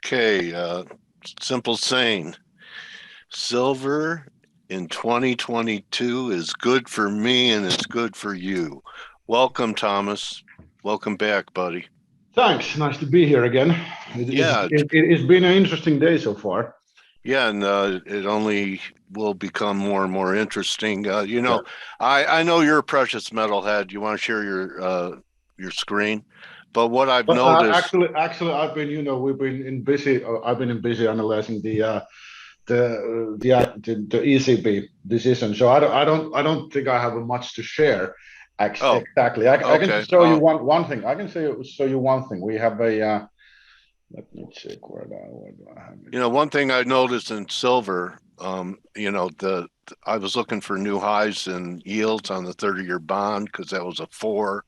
Okay, simple saying. Silver in 2022 is good for me and it's good for you. Welcome, Thomas. Welcome back, buddy. Thanks. Nice to be here again. Yeah, It's been an interesting day so far. yeah, and it only will become more and more interesting. Yeah. I know you're a precious metal head. You want to share your screen, but what I've But noticed. actually, I've been, we've been in busy. I've been in busy analyzing the ECB decision. So I don't think I have much to share. Oh, Exactly. I can okay. show you one thing. I can show you one thing. We have a. Let me check where do I have it? One thing I noticed in silver, I was looking for new highs in yields on the 30-year bond because that was a 4,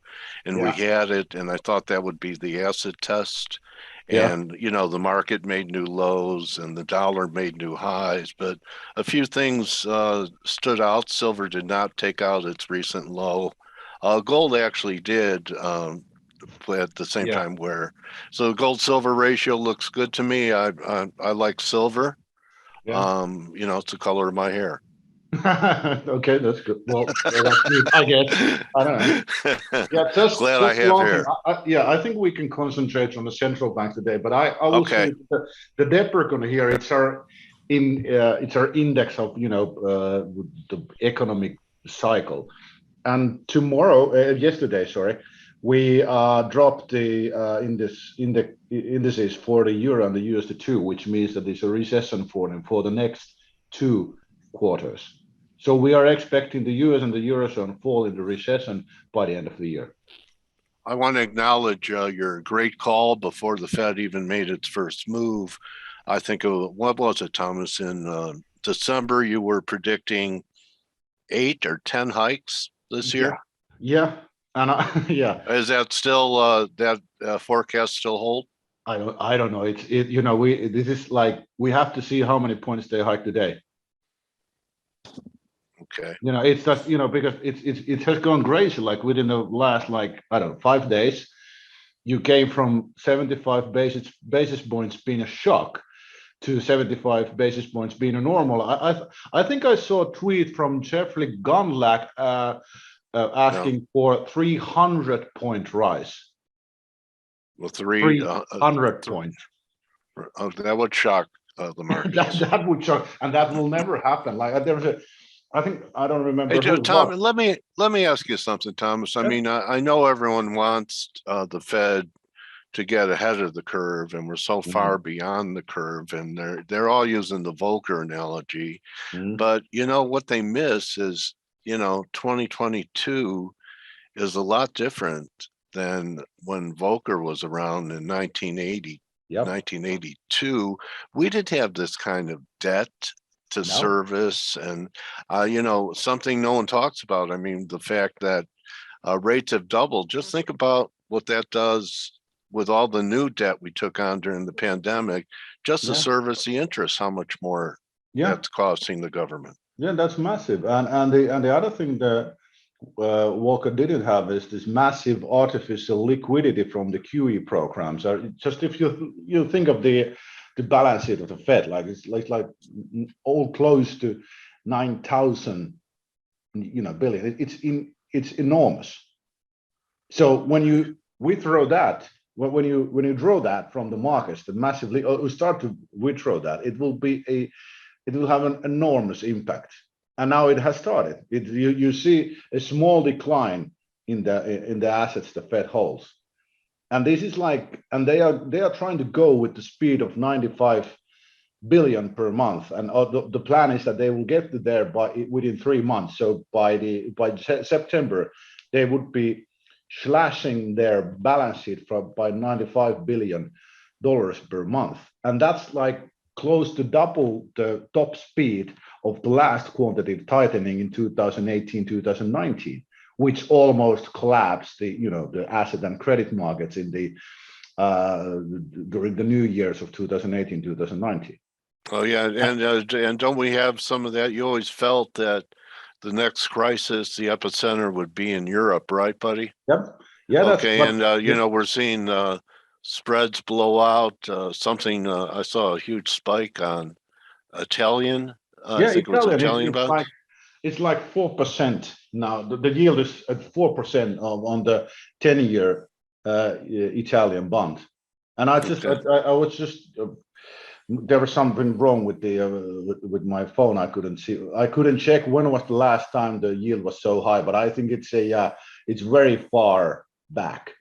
and we Yeah. had it, and I thought that would be the acid test. Yeah. And, the market made new lows and the dollar made new highs, but a few things stood out. Silver did not take out its recent low. Gold actually did, at the same Yeah. time so gold silver ratio looks good to me. I like silver. Yeah. It's the color of my hair. Okay, that's good. Well, that's me, I guess. I don't know. Yeah, Glad I just have one thing. hair. Yeah, I think we can concentrate on the central bank today. But I will say Okay. the Depregon here. It's our index of the economic cycle. And yesterday, sorry, we dropped the indices for the euro and the USD2, which means that there's a recession for them for the next 2 quarters. So we are expecting the US and the Eurozone fall into recession by the end of the year. I want to acknowledge your great call before the Fed even made its first move. I think what was it, Thomas? In December, you were predicting 8 or 10 hikes this Yeah, year. yeah, and yeah. Is that still that forecast still hold? I don't know. We this is like we have to see how many points they hike today. Okay. It's just because it has gone crazy. Like within the last I don't know 5 days, you came from 75 basis points being a shock to 75 basis points being a normal. I think I saw a tweet from Jeffrey Gunlack No. asking for 300-point rise. Well, 300 points. That would shock the markets. that would shock, and that will never happen. Like there was I think I don't remember Hey, who it Tom, was. let me ask you something, Thomas. I Yeah. mean, I know everyone wants the Fed to get ahead of the curve, and we're so far beyond the curve, and they're all using the Volcker analogy. But what they miss is 2022 is a lot different than when Volcker was around in 1980. Yep. 1982, we didn't have this kind of debt to service, and something no one talks about. I mean, the fact that rates have doubled. Just think about what that does with all the new debt we took on during the pandemic, just to service the interest. How much more that's costing the government? Yeah, that's massive. And the other thing that Walker didn't have is this massive artificial liquidity from the QE programs. Just if you think of the balance sheet of the Fed, like it's like all close to 9,000 billion. It's enormous. So when you withdraw that, when you draw that from the markets, the massively or start to withdraw that, it will have an enormous impact. And now it has started. You see a small decline in the assets the Fed holds, and this is and they are trying to go with the speed of 95 billion per month, and the plan is that they will get to there within 3 months. So by September, they would be slashing their balance sheet by 95 billion dollars per month, and that's like close to double the top speed of the last quantitative tightening in 2018 2019, which almost collapsed the asset and credit markets in the during the new years of 2018 2019. Oh yeah, and don't we have some of that? You always felt that the next crisis, the epicenter would be in Europe, right, buddy? Yep. Yeah. Okay, and we're seeing spreads blow out. Something I saw a huge spike on Italian. I Yeah, think it was Italian. Italian bonds. It's like 4% now. The yield is at 4% on the 10-year Italian bond. And I was just there was something wrong with the with my phone. I couldn't see. I couldn't check when was the last time the yield was so high. But I think it's very far back.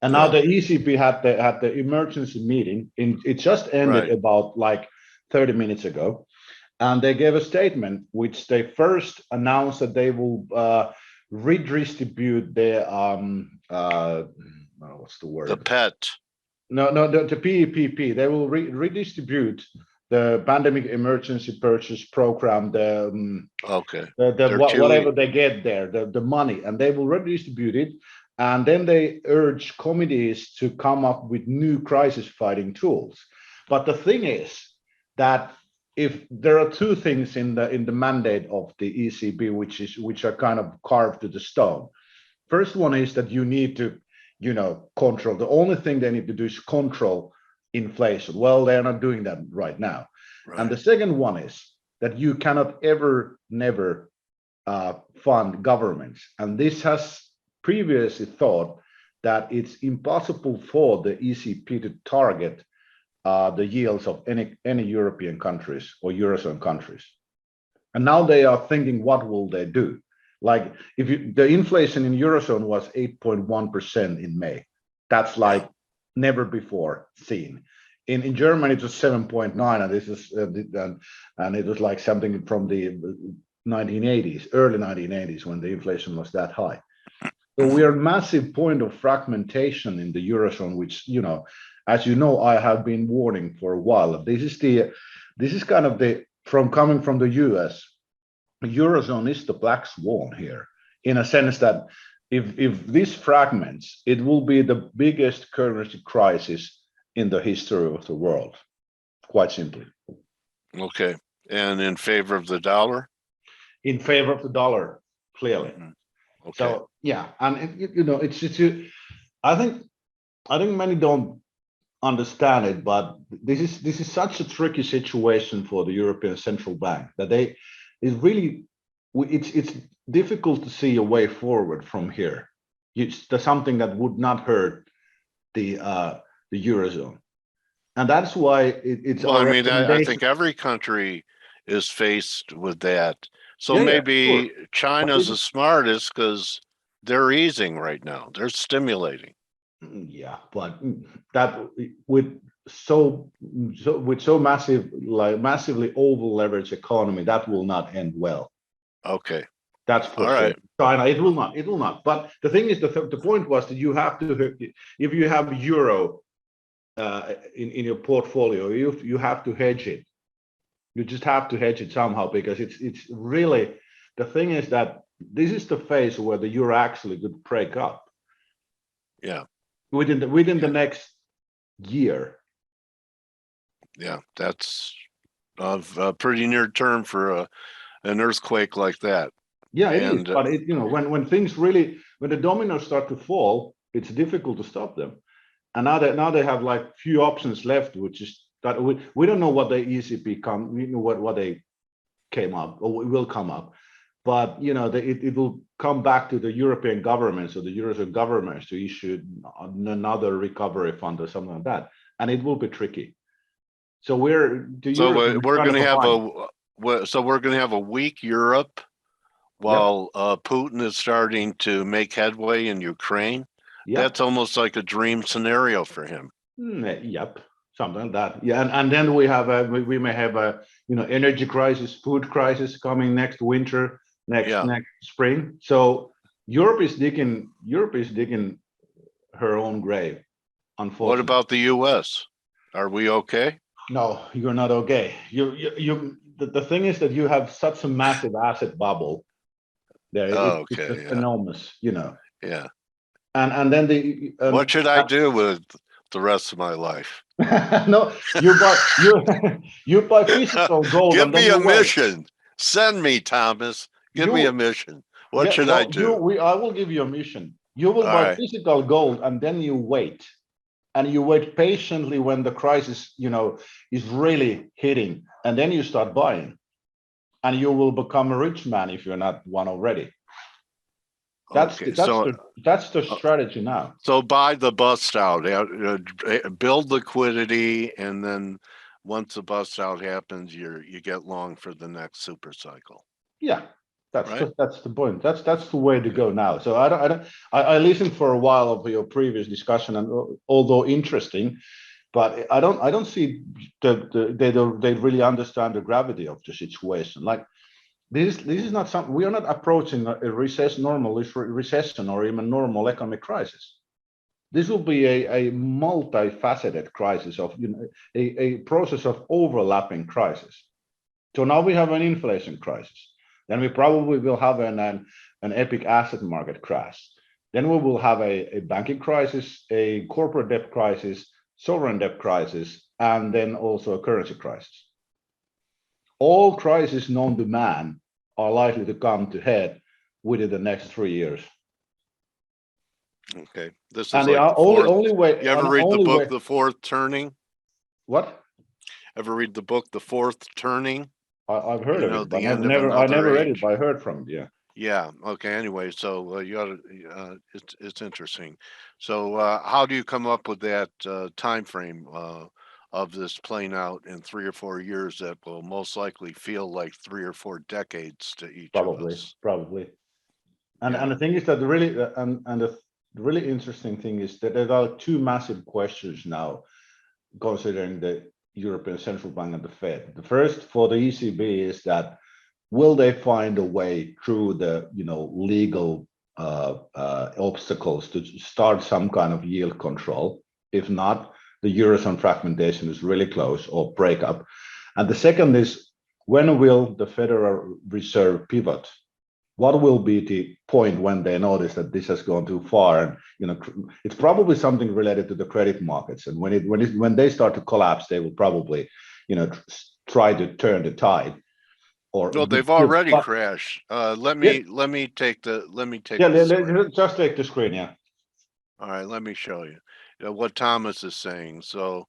And now the ECB had the emergency meeting. It just ended about like 30 minutes ago. And they gave a statement which they first announced that they will redistribute their what's the word? The PET. No, the PEPP. They will redistribute the pandemic emergency purchase program, whatever they get there, the money, and they will redistribute it. And then they urge committees to come up with new crisis fighting tools. But the thing is that if there are two things in the mandate of the ECB, which are kind of carved to the stone. First one is that you need to, control. The only thing they need to do is control inflation. Well, they're not doing that right now. Right. And the second one is that you cannot never fund governments. And this has previously thought that it's impossible for the ECB to target the yields of any European countries or Eurozone countries. And now they are thinking, what will they do? Like if the inflation in Eurozone was 8.1% in May, that's like never before seen. In Germany, it was 7.9, and this is and it was like something from the 1980s, early 1980s, when the inflation was that high. So we are a massive point of fragmentation in the Eurozone, which, as you know, I have been warning for a while. This is kind of coming from the US. Eurozone is the black swan here, in a sense that if this fragments, it will be the biggest currency crisis in the history of the world, quite simply. Okay, and in favor of the dollar? In favor of the dollar, clearly. Mm-hmm. Okay. So yeah, and I think many don't understand it, but this is such a tricky situation for the European Central Bank that it's difficult to see a way forward from here. There's something that would not hurt the Eurozone, and that's why it's. Well, I think every country is faced with that. So maybe sure. China's the smartest because they're easing right now. They're stimulating. Yeah, but that with so massively over leveraged economy, that will not end well. Okay, that's for sure. Right. China, it will not. But the thing is, the point was that you have to, if you have euro in your portfolio, you have to hedge it. You just have to hedge it somehow, because it's really, the thing is that this is the phase where the euro actually could break up. Yeah. Within the next year. Yeah, that's a pretty near term for an earthquake like that. Yeah, it is. But when things really, when the dominoes start to fall, it's difficult to stop them. And now they have like few options left, which is that we don't know what the ECB what they came up or will come up. But it will come back to the European governments or the Eurozone governments to issue another recovery fund or something like that, and it will be tricky. So we're going to have a weak Europe while Putin is starting to make headway in Ukraine. Yep. That's almost like a dream scenario for him. Yep, something like that. Yeah, and then we may have a energy crisis, food crisis coming next winter. Next spring. So Europe is digging her own grave, unfortunately. What about the US? Are we okay? No, you're not okay. The thing is that you have such a massive asset bubble there. It's enormous, Yeah. And then what should I do with the rest of my life? No, you buy physical gold. Give me a mission. Send me, Thomas. Give me a mission. What should I do? I will give you a mission. You will buy physical gold, and then you wait. and you wait patiently when the crisis, is really hitting, and then you start buying, and you will become a rich man if you're not one already. That's Okay, that's the strategy now. So buy the bust out, build liquidity, and then once the bust out happens, you get long for the next super cycle. Yeah, that's right? that's the point. That's the way to go now. So I listened for a while of your previous discussion, and although interesting, but I don't see they really understand the gravity of the situation. Like this is not something, we are not approaching a normal recession or even normal economic crisis. This will be a multifaceted crisis of a process of overlapping crisis. So now we have an inflation crisis. Then we probably will have an epic asset market crash. Then we will have a banking crisis, a corporate debt crisis, sovereign debt crisis, and then also a currency crisis. All crises known to man are likely to come to head within the next 3 years. Okay, this is And like the fourth. only way. You ever read the book, The Fourth Turning? What? Ever read the book, The Fourth Turning? I've heard of it, but I never read it, but I heard from it. Yeah. Yeah. Okay. Anyway, so you ought to. It's interesting. So how do you come up with that time frame of this playing out in 3 or 4 years that will most likely feel like 3 or 4 decades to each of us? Probably. And the thing is that the really interesting thing is that there are two massive questions now, considering the European Central Bank and the Fed. The first for the ECB is that will they find a way through the legal obstacles to start some kind of yield control? If not, the Eurozone fragmentation is really close or breakup. And the second is, when will the Federal Reserve pivot? What will be the point when they notice that this has gone too far? And it's probably something related to the credit markets. And when they start to collapse, they will probably try to turn the tide. Or no, they've already crashed. Let me take just take the screen. Yeah. All right, let me show you what Thomas is saying. So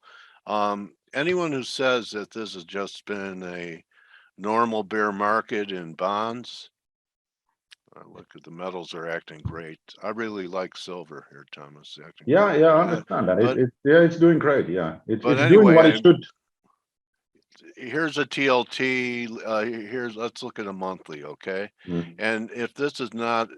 anyone who says that this has just been a normal bear market in bonds, look at the metals are acting great. I really like silver here, Thomas. Yeah, I understand that. It's doing great. Yeah, it's doing what it should. Here's a TLT. Let's look at a monthly, okay? And if this is not,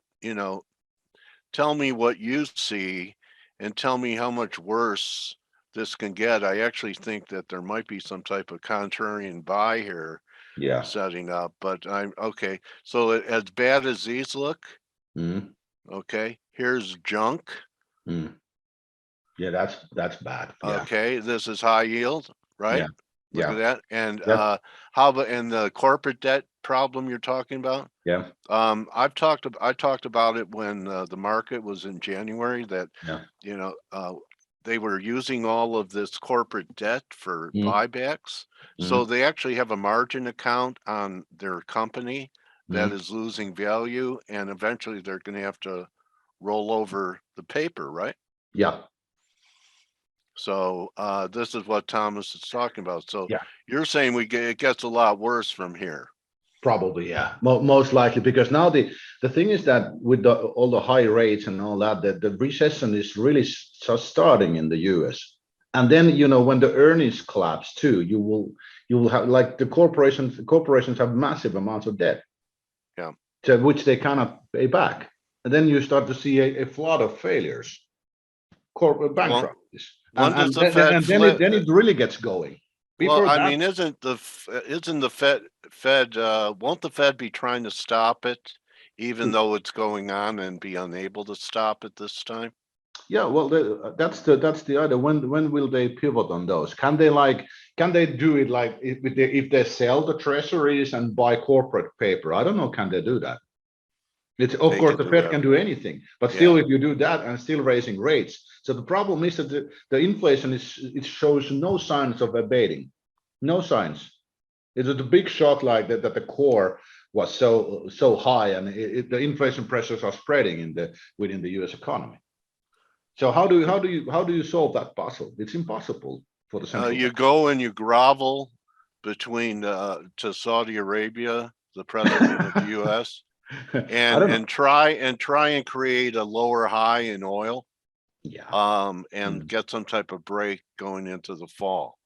tell me what you see and tell me how much worse this can get. I actually think that there might be some type of contrarian buy here setting up, but I'm okay. So as bad as these look, okay, here's junk. Yeah, that's bad. Yeah. Okay, this is high yield, right? Look at that. And how about in the corporate debt problem you're talking about? Yeah. I talked about it when the market was in January that they were using all of this corporate debt for buybacks. So they actually have a margin account on their company that is losing value, and eventually they're going to have to roll over the paper, right? Yeah. So this is what Thomas is talking about. So you're saying it gets a lot worse from here. Probably, yeah, most likely, because now the thing is that with all the high rates and all that, the recession is really just starting in the US. And then when the earnings collapse too, you will have, like, the corporations have massive amounts of debt, which they cannot pay back, and then you start to see a flood of failures, corporate bankruptcies, and then it really gets going. Well, I mean, isn't the Fed won't the Fed be trying to stop it, even though it's going on, and be unable to stop it this time? Yeah, well, that's the other. When will they pivot on those? Can they do it like if they sell the treasuries and buy corporate paper? I don't know. Can they do that? It's of course the Fed can do anything, but still, if you do that and still raising rates, so the problem is that the inflation it shows no signs of abating, no signs. It was a big shock like that the core was so high, and the inflation pressures are spreading within the U.S. economy. So how do you solve that puzzle? It's impossible for the central You bank. go and you grovel between to Saudi Arabia, the president of the U.S., I don't know. and try and create a lower high in oil, Yeah. and get some type of break going into the fall.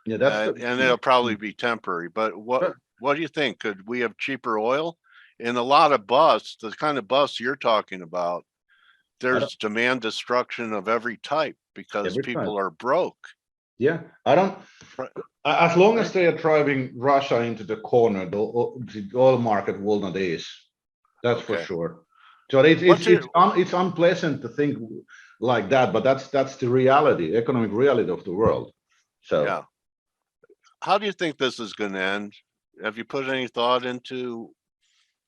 Yeah, that's the And key. it'll probably be temporary. But But what do you think? Could we have cheaper oil? In a lot of busts, the kind of busts you're talking about, I don't there's demand destruction of every type because every time. people are broke. Yeah, I don't. Right. As long as Right? they are driving Russia into the corner, the oil market will not ease. That's for Okay. sure. So it's What's it's it? it's, un, it's unpleasant to think like that, but that's the reality, economic reality of the world. So Yeah. How do you think this is going to end? Have you put any thought into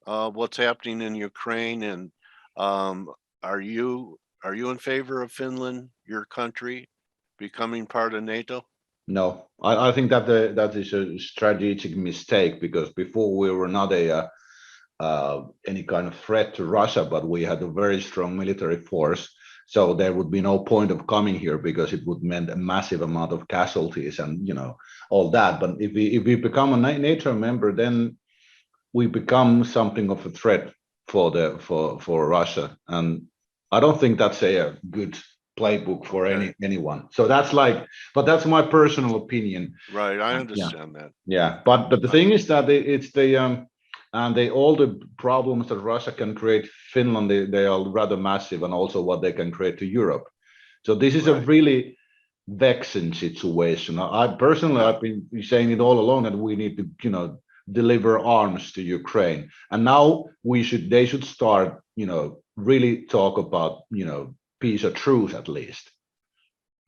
what's happening in Ukraine? And um, are you in favor of Finland, your country, becoming part of NATO? no, I think that is a strategic mistake because before we were not any kind of threat to Russia, but we had a very strong military force. So there would be no point of coming here because it would mean a massive amount of casualties and all that. But if we become a NATO member, then we become something of a threat for Russia, and I don't think that's a good playbook for Okay. anyone. So that's like, but that's my personal opinion. Right. I Yeah, understand that. yeah. But the thing is that it's the and all the problems that Russia can create Finland, they are rather massive, and also what they can create to Europe. So this is a Right. really vexing situation. I personally, Yeah. I've been saying it all along that we need to, deliver arms to Ukraine, and now they should start, really talk about, peace or truce at least.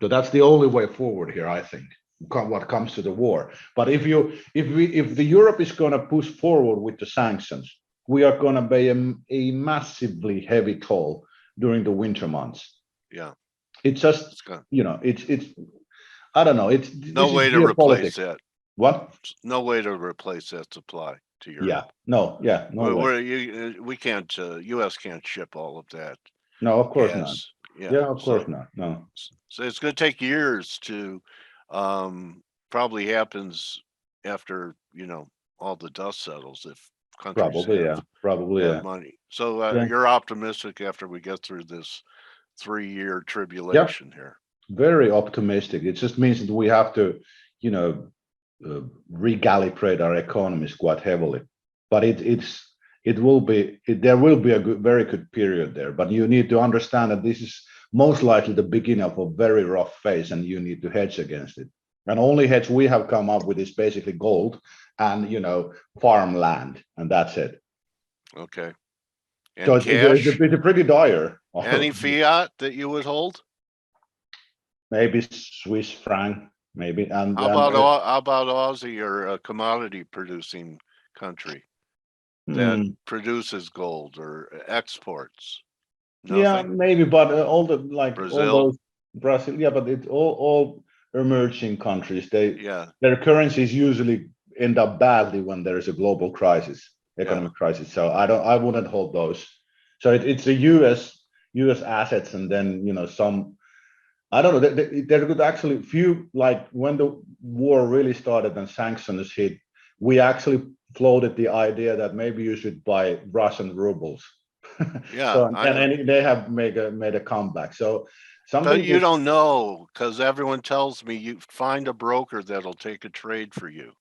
So that's the only way forward here, I think, what comes to the war. But if the Europe is going to push forward with the sanctions, we are going to pay a massively heavy toll during the winter months. Yeah. It's just, It's gone. it's I don't know. No This is way to replace geopolitics. that. What? No way to replace that supply to Yeah. Europe. No. Yeah. No way. We can't. U.S. can't ship all of that No. Of course not. gas. Yeah. Yeah. Of course not. No. So it's going to take years to. Probably happens after all the dust settles if countries Probably. Yeah. Probably. have Yeah. money. So Yeah. you're optimistic after we get through this 3-year Yeah. tribulation here. Very optimistic. It just means that we have to, you know, recalibrate our economies quite heavily. But there will be a very good period there. But you need to understand that this is most likely the beginning of a very rough phase, and you need to hedge against it. And only hedge we have come up with is basically gold and farmland, and that's it. Okay. So And it's cash? a pretty dire. Any fiat that you would hold? Maybe Swiss franc, maybe, and How about Aussie or a commodity producing country that hmm, produces gold or exports? yeah, Nothing? maybe, but all Brazil? those Brazil, yeah, but it's all emerging countries. Yeah, Their currencies usually end up badly when there is a global crisis, yeah. economic crisis. So I wouldn't hold those. So it's the US assets, and then some. I don't know. There could actually few, like when the war really started and sanctions hit, we actually floated the idea that maybe you should buy Russian rubles. Yeah, So I know. and they have made a comeback. So But something you which, don't know because everyone tells me you find a broker that'll take a trade for you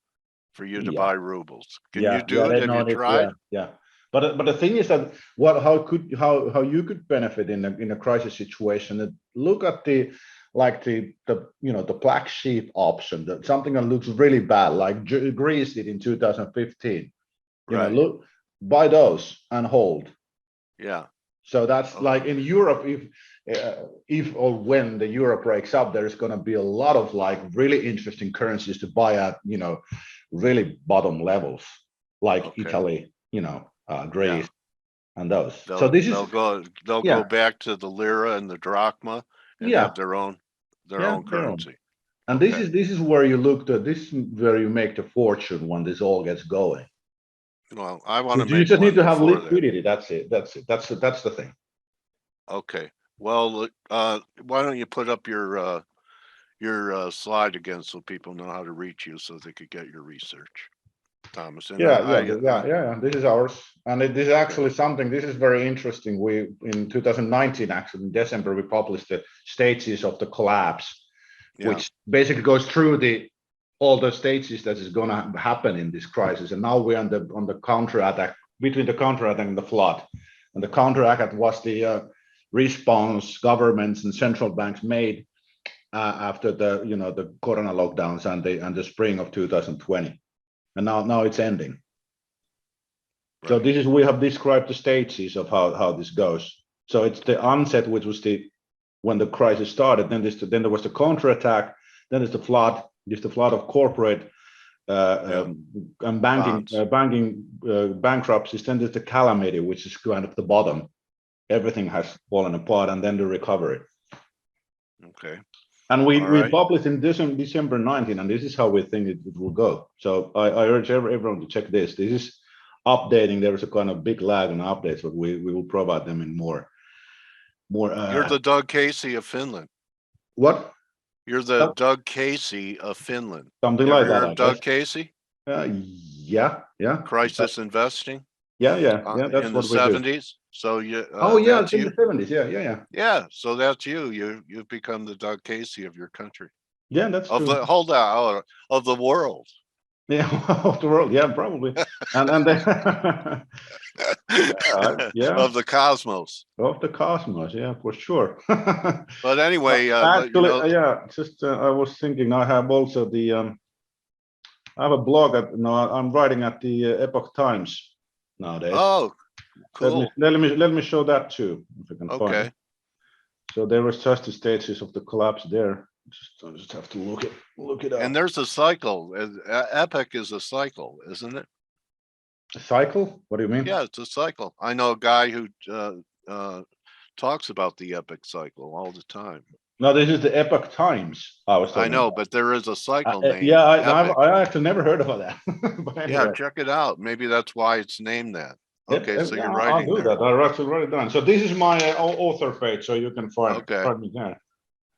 to yeah, buy rubles. Can you yeah, do it? they Have know you it, yeah, tried? yeah. But the thing is that how you could benefit in a crisis situation. Look at the black sheep option, that something that looks really bad, like Greece did in 2015. Right. Look, buy those and hold. Yeah. So that's like Oh, in Europe, if or when the euro breaks up, there's going to be a lot of like really interesting currencies to buy at really bottom levels, like okay. Italy, Yeah. Greece, and those. So this is They'll go yeah, back to the lira and the drachma and yeah, have their own yeah, their own. currency. And this Okay. is this is where you look to this is where you make the fortune when this all gets going. Well, I want to You make just need one to have before that. liquidity. That's it. That's the thing. Okay. Well, why don't you put up your slide again so people know how to reach you so they could get your research, Thomas. And Yeah. This is ours, and this is okay. actually something. This is very interesting. We in 2019, actually in December, we published the stages of the collapse, Yeah. which basically goes through all the stages that is going to happen in this crisis. And now we're on the counterattack, between the counterattack and the flood. And the counterattack was the response governments and central banks made after the corona lockdowns and the spring of 2020. And now it's ending. Right. So this is, we have described the stages of how this goes. So it's the onset, which was when the crisis started. Then there was the counterattack. Then there's the flood. There's the flood of corporate and banking bankruptcies. Then there's the calamity, which is kind of the bottom. Everything has fallen apart, and then the recovery. Okay. And we published in December 19, and this is how we think it will go. So I urge everyone to check this. This is updating. There is a kind of big lag on updates, but we will provide them in more. You're the Doug Casey of Finland. What? You're the Doug Casey of Finland. Something like that. Doug Casey? Yeah. Crisis investing. Yeah. That's in what the we 70s. So you. Oh yeah, it's in the 70s. Yeah. Yeah. So that's you. You've become the Doug Casey of your country. Yeah, that's true. Of the world. Yeah, of the world. Yeah, probably. and yeah. Of the cosmos. Of the cosmos, yeah, for sure. But anyway, actually, just I was thinking, I have also I have a blog I'm writing at the Epoch Times nowadays. Oh, cool. Let me show that too, if I can find it. So there was just the stages of the collapse there. I just have to look it up. And there's a cycle. Epoch is a cycle, isn't it? A cycle? What do you mean? Yeah, it's a cycle. I know a guy who talks about the epoch cycle all the time. No, this is the Epoch Times. I know, but there is a cycle named. Yeah, I actually never heard about that. But anyway. Yeah, check it out. Maybe that's why it's named that. Okay, so you're writing. I'll do that. I'll actually write it down. So this is my author page, so you can find me there.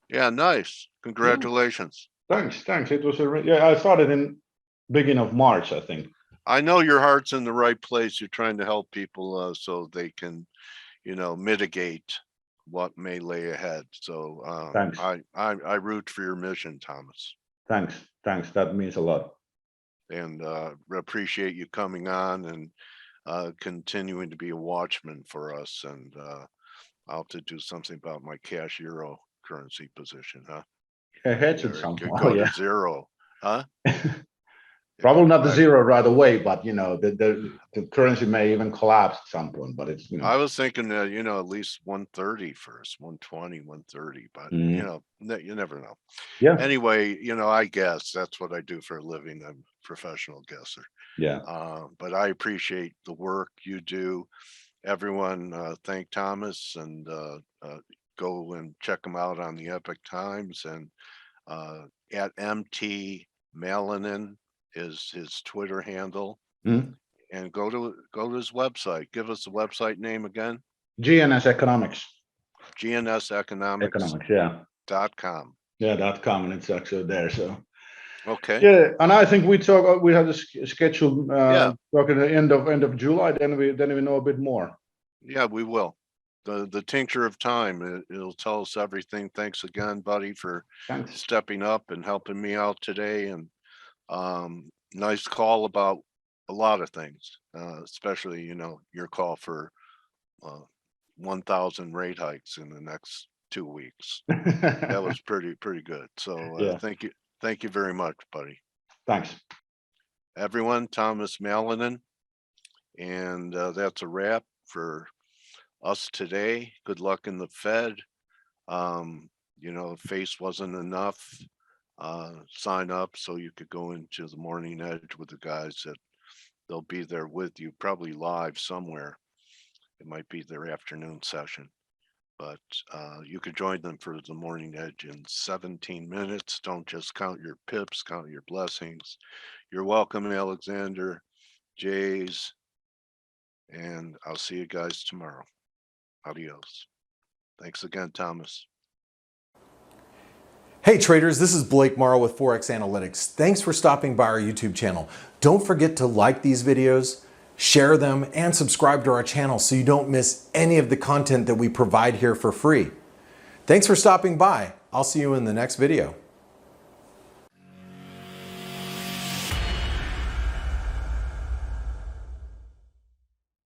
Yeah, nice. Congratulations. Thanks. It was I started in beginning of March, I think. I know your heart's in the right place. You're trying to help people so they can, mitigate what may lay ahead. So thanks. I root for your mission, Thomas. Thanks. That means a lot. And appreciate you coming on and continuing to be a watchman for us. And I'll have to do something about my cash euro currency position, huh? Hedge it somehow. Go to zero, huh? Probably not the zero right away, but the currency may even collapse at some point. But it's I was thinking at least 130 first, 120, 130, but you never know. Yeah. Anyway, I guess that's what I do for a living. I'm a professional guesser. Yeah. But I appreciate the work you do. Everyone, thank Thomas and go and check him out on the Epoch Times and at MT Malinen is his Twitter handle. And go to his website. Give us the website name again. GNS Economics. GNS Economics. Yeah. .com. Yeah, .com, and it's actually there. So. Okay. Yeah, and I think we have a schedule talking at the end of July. Then we know a bit more. Yeah, we will. The tincture of time. It'll tell us everything. Thanks again, buddy, for stepping up and helping me out today. And nice call about a lot of things, especially your call for 1,000 rate hikes in the next 2 weeks. That was pretty good. So thank you very much, buddy. Thanks, everyone. Tuomas Malinen, and that's a wrap for us today. Good luck in the Fed. F.A.C.E wasn't enough. Sign up so you could go into the morning edge with the guys that they'll be there with you, probably live somewhere. It might be their afternoon session, but you could join them for the morning edge in 17 minutes. Don't just count your pips, count your blessings. You're welcome, Alexander, Jays, and I'll see you guys tomorrow. Adios. Thanks again, Thomas. Hey traders, this is Blake Morrow with ForexAnalytix. Thanks for stopping by our YouTube channel. Don't forget to like these videos, share them, and subscribe to our channel so you don't miss any of the content that we provide here for free. Thanks for stopping by. I'll see you in the next video.